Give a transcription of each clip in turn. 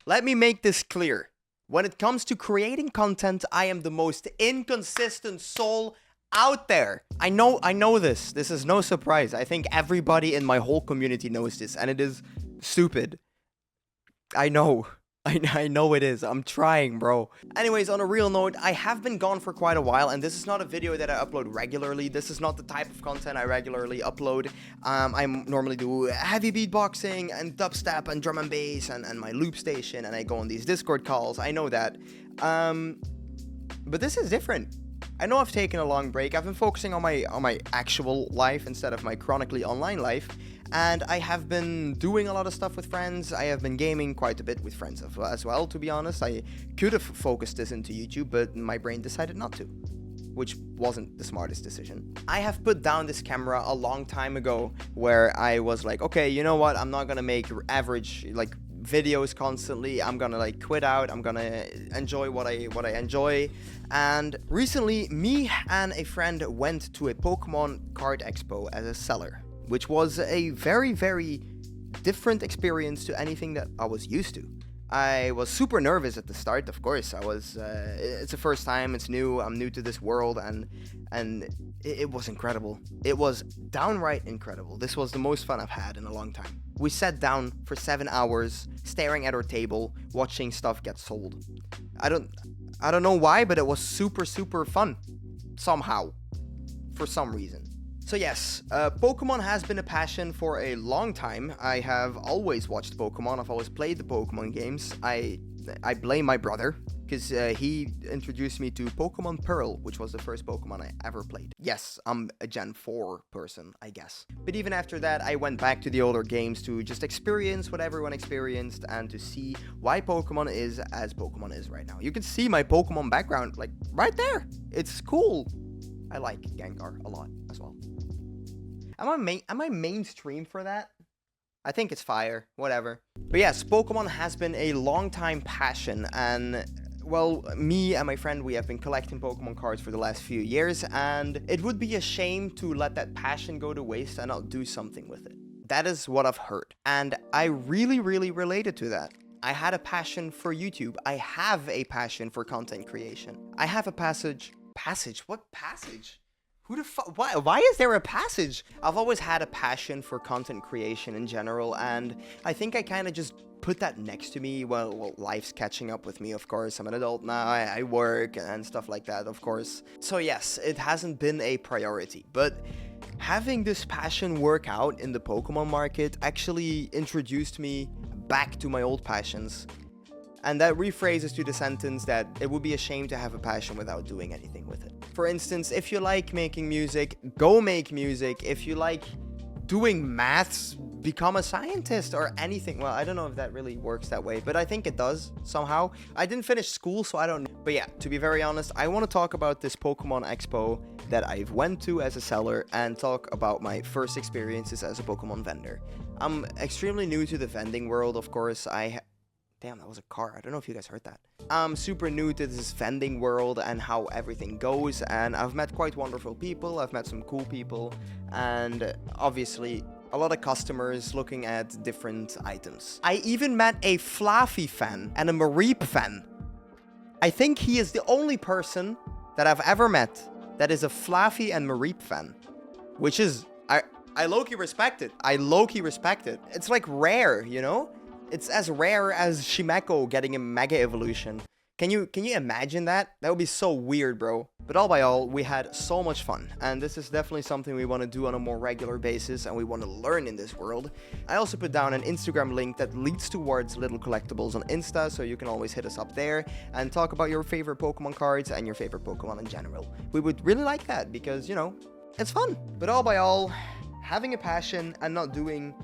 Let me make this clear. When it comes to creating content, I am the most inconsistent soul out there. I know this. This is no surprise. I think everybody in my whole community knows this, and it is stupid. I know. I know it is. I'm trying, bro. Anyways, on a real note, I have been gone for quite a while, and this is not a video that I upload regularly. This is not the type of content I regularly upload. I normally do heavy beatboxing and dubstep and drum and bass and my loop station, and I go on these Discord calls. I know that. But this is different. I know I've taken a long break. I've been focusing on my actual life instead of my chronically online life, and I have been doing a lot of stuff with friends. I have been gaming quite a bit with friends as well, to be honest. I could have focused this into YouTube, but my brain decided not to, which wasn't the smartest decision. I have put down this camera a long time ago where I was like, okay, you know what? I'm not gonna make average, like, videos constantly. I'm gonna like quit out. I'm gonna enjoy what I enjoy. And recently, me and a friend went to a Pokemon card expo as a seller, which was a very, very different experience to anything that I was used to. I was super nervous at the start, of course. It's the first time, it's new, I'm new to this world, and it was incredible. It was downright incredible. This was the most fun I've had in a long time. We sat down for 7 hours, staring at our table, watching stuff get sold. I don't know why, but it was super, super fun. Somehow. For some reason. So yes, Pokemon has been a passion for a long time. I have always watched Pokemon. I've always played the Pokemon games. I blame my brother, because he introduced me to Pokemon Pearl, which was the first Pokemon I ever played. Yes, I'm a Gen 4 person, I guess. But even after that, I went back to the older games to just experience what everyone experienced and to see why Pokemon is as Pokemon is right now. You can see my Pokemon background, like, right there. It's cool. I like Gengar a lot as well. Am I mainstream for that? I think it's fire, whatever. But yes, Pokemon has been a long time passion, and well, me and my friend, we have been collecting Pokemon cards for the last few years, and it would be a shame to let that passion go to waste and not do something with it. That is what I've heard, and I really, really related to that. I had a passion for YouTube. I have a passion for content creation. I have a passage? What passage? Who the fuck? Why is there a passage? I've always had a passion for content creation in general, and I think I kind of just put that next to me. Well, life's catching up with me, of course. I'm an adult now, I work and stuff like that, of course. So yes, it hasn't been a priority, but having this passion work out in the Pokemon market actually introduced me back to my old passions. And that rephrases to the sentence that it would be a shame to have a passion without doing anything with it. For instance, if you like making music, go make music. If you like doing maths, become a scientist or anything. Well, I don't know if that really works that way, but I think it does somehow. I didn't finish school, so I don't know. But yeah, to be very honest, I want to talk about this Pokemon Expo that I've went to as a seller and talk about my first experiences as a Pokemon vendor. I'm extremely new to the vending world, of course. Damn, that was a car. I don't know if you guys heard that. I'm super new to this vending world and how everything goes, and I've met quite wonderful people. I've met some cool people, and obviously a lot of customers looking at different items. I even met a Fluffy fan and a Mareep fan. I think he is the only person that I've ever met that is a Fluffy and Mareep fan, which is, I low-key respect it. I low-key respect it. It's like rare, you know? It's as rare as Shimeko getting a Mega Evolution. Can you imagine that? That would be so weird, bro. But all by all, we had so much fun, and this is definitely something we want to do on a more regular basis, and we want to learn in this world. I also put down an Instagram link that leads towards Little Collectables on Insta, so you can always hit us up there and talk about your favorite Pokemon cards and your favorite Pokemon in general. We would really like that because, you know, it's fun. But all by all, having a passion and not doing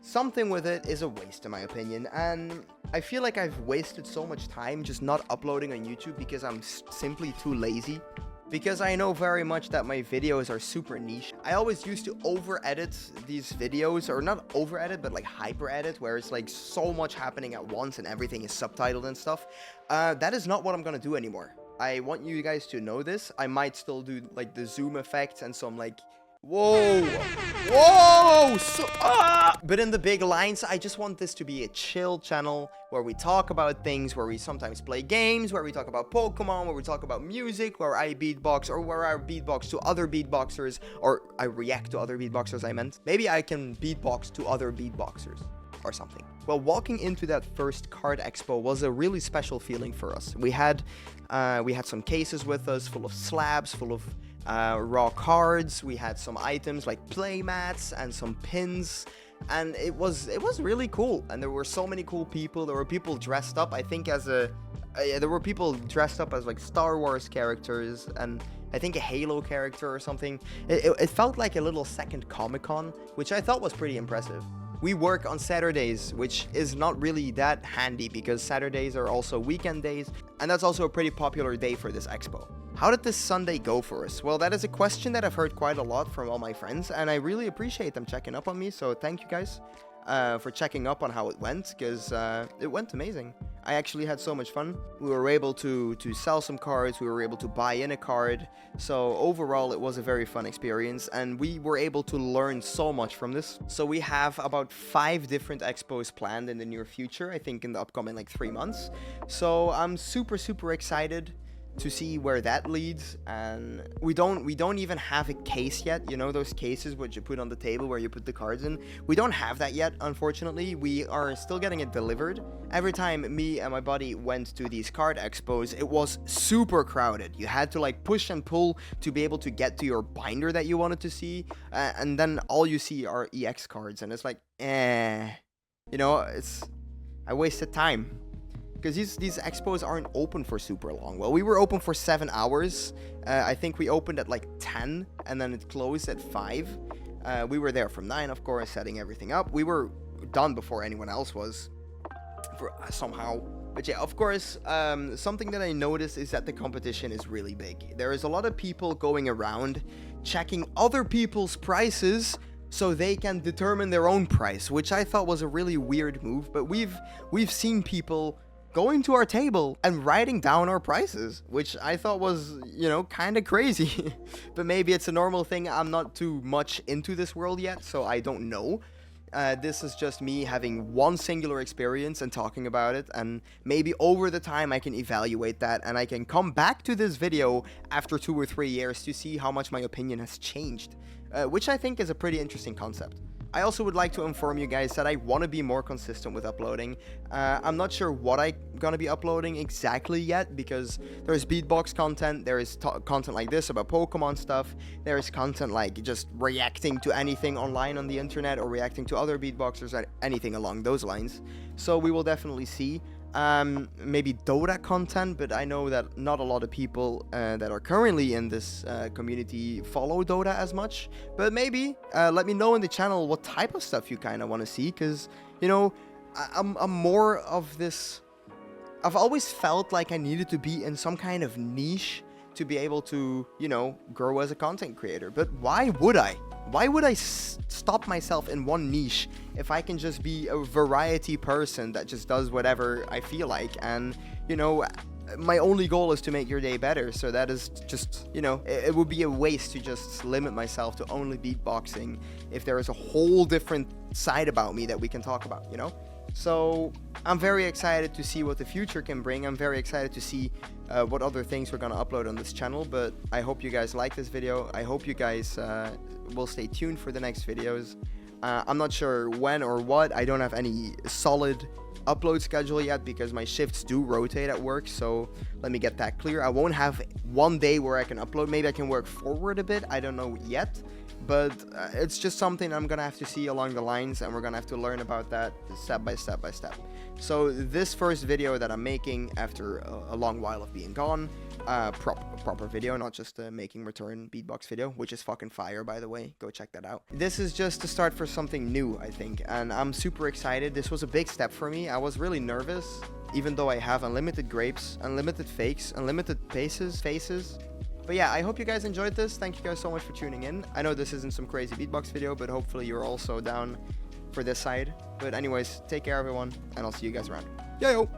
something with it is a waste, in my opinion, and I feel like I've wasted so much time just not uploading on YouTube because I'm simply too lazy. Because I know very much that my videos are super niche. I always used to over-edit these videos, or not over-edit, but like hyper-edit, where it's like so much happening at once and everything is subtitled and stuff. That is not what I'm gonna do anymore. I want you guys to know this. I might still do like the zoom effects and some like Whoa! Whoa! But in the big lines, I just want this to be a chill channel where we talk about things, where we sometimes play games, where we talk about Pokemon, where we talk about music, where I beatbox, or where I beatbox to other beatboxers, or I react to other beatboxers, I meant. Maybe I can beatbox to other beatboxers or something. Well, walking into that first card expo was a really special feeling for us. We had some cases with us full of slabs, full of raw cards. We had some items like play mats and some pins, and it was really cool. And there were so many cool people. There were people dressed up, I think, as there were people dressed up as like Star Wars characters, and I think a Halo character or something. It felt like a little second Comic-Con, which I thought was pretty impressive. We work on Saturdays, which is not really that handy because Saturdays are also weekend days, and that's also a pretty popular day for this expo. How did this Sunday go for us? Well, that is a question that I've heard quite a lot from all my friends, and I really appreciate them checking up on me, so thank you guys for checking up on how it went, because it went amazing. I actually had so much fun. We were able to sell some cards, we were able to buy in a card, so overall it was a very fun experience, and we were able to learn so much from this. So we have about 5 different expos planned in the near future, I think in the upcoming like 3 months. So I'm super excited to see where that leads. And we don't even have a case yet, you know, those cases which you put on the table where you put the cards in. We don't have that yet, unfortunately. We are still getting it delivered. Every time me and my buddy went to these card expos, it was super crowded. You had to like push and pull to be able to get to your binder that you wanted to see, and then all you see are EX cards, and it's like, you know, I wasted time. Because these expos aren't open for super long. Well, we were open for 7 hours. I think we opened at like 10, and then it closed at 5. We were there from 9, of course, setting everything up. We were done before anyone else was, somehow. But yeah, of course, something that I noticed is that the competition is really big. There is a lot of people going around checking other people's prices so they can determine their own price, which I thought was a really weird move. But we've seen people going to our table and writing down our prices, which I thought was, you know, kind of crazy. But maybe it's a normal thing. I'm not too much into this world yet, so I don't know. This is just me having one singular experience and talking about it, and maybe over the time I can evaluate that, and I can come back to this video after 2 or 3 years to see how much my opinion has changed, which I think is a pretty interesting concept. I also would like to inform you guys that I want to be more consistent with uploading. I'm not sure what I'm gonna be uploading exactly yet, because there's beatbox content, there is content like this about Pokemon stuff, there is content like just reacting to anything online on the internet, or reacting to other beatboxers, or anything along those lines. So we will definitely see. Maybe Dota content, but I know that not a lot of people that are currently in this community follow Dota as much. But maybe let me know in the channel what type of stuff you kind of want to see, because, you know, I'm more of this. I've always felt like I needed to be in some kind of niche to be able to, you know, grow as a content creator. But why would I? Why would I stop myself in one niche if I can just be a variety person that just does whatever I feel like? And, you know, my only goal is to make your day better. So that is just, you know, it would be a waste to just limit myself to only beatboxing if there is a whole different side about me that we can talk about, you know? So I'm very excited to see what the future can bring. I'm very excited to see what other things we're gonna upload on this channel. But I hope you guys like this video. I hope you guys will stay tuned for the next videos. I'm not sure when or what. I don't have any solid upload schedule yet because my shifts do rotate at work. So let me get that clear. I won't have one day where I can upload. Maybe I can work forward a bit. I don't know yet. But it's just something I'm gonna have to see along the lines, and we're gonna have to learn about that step by step by step. So this first video that I'm making after a long while of being gone, proper video, not just a making return beatbox video, which is fucking fire, by the way. Go check that out. This is just to start for something new, I think, and I'm super excited. This was a big step for me. I was really nervous, even though I have unlimited grapes, unlimited fakes, unlimited faces. But yeah, I hope you guys enjoyed this. Thank you guys so much for tuning in. I know this isn't some crazy beatbox video, but hopefully you're also down for this side. But anyways, take care everyone, and I'll see you guys around. Yo!